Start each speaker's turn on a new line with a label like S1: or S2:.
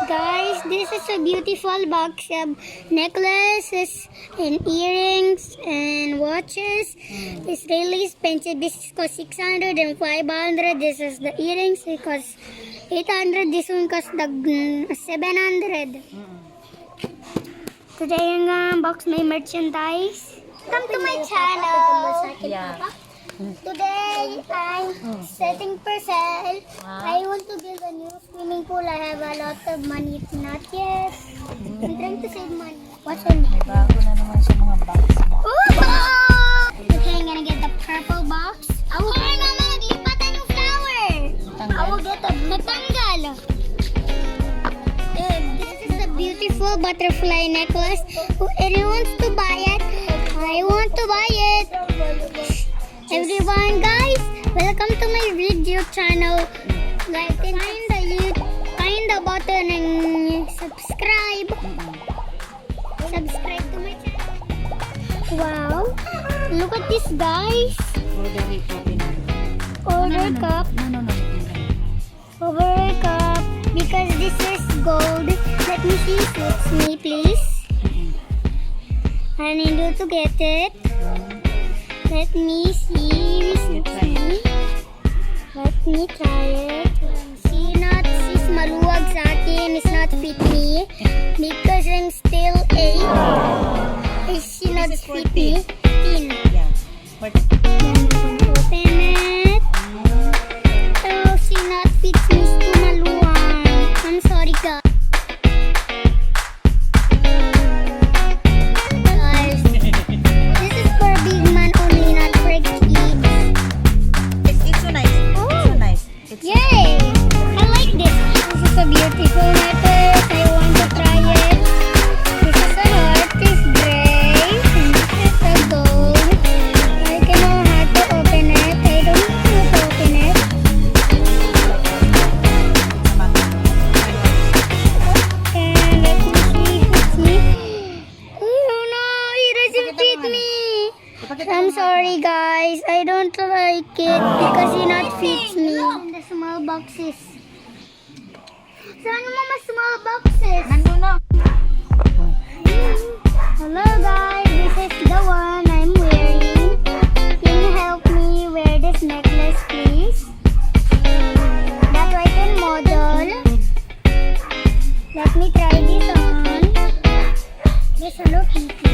S1: guys, this is a beautiful box of necklaces and earrings and watches. It's really expensive. This costs 600 and 500. This is the earrings. It costs 800. This one costs 700. Today yung box may merchandise. Come to my channel.
S2: Yeah.
S1: Today I'm setting for sale. I want to build a new swimming pool. I have a lot of money. It's not yet. I'm trying to save money. What's on
S2: May bago na naman sa mga box.
S1: Okay, I'm gonna get the purple box. I will lipatan yung flower. I will get the natanggal. This is a beautiful butterfly necklace. Whoever wants to buy it, I want to buy it. Everyone, guys, welcome to my video channel. Like and find the button and subscribe. Subscribe to my channel. Wow, look at this, guys. Order cup.
S2: No.
S1: Order cup. Because this is gold. Let me see if it suits me, please. I need you to get it. Let me see if it suits me. Let me try it. She's maluwag sa akin. It's not fit me. Because I'm still 8. Is she not fit me? 10.
S2: Yeah.
S1: Open it. Oh, she not fit me. It's too maluwag. I'm sorry, guys. This is for big man only, not for kids.
S2: It's so nice. It's so nice. It's
S1: Yay! I like this. This is a beautiful necklace. I want to try it. This is a heart. It's gray. And this is a gold. I don't know how to open it. I don't know how to open it. And let me see if it's me. Oh no, it doesn't fit me. I'm sorry, guys. I don't like it because it not fits me. The small boxes. Saan mo mas small boxes?
S2: Nandun na.
S1: Hello, guys. This is the one I'm wearing. Can you help me wear this necklace, please? That I can model. Let me try this on. This Hello Kitty.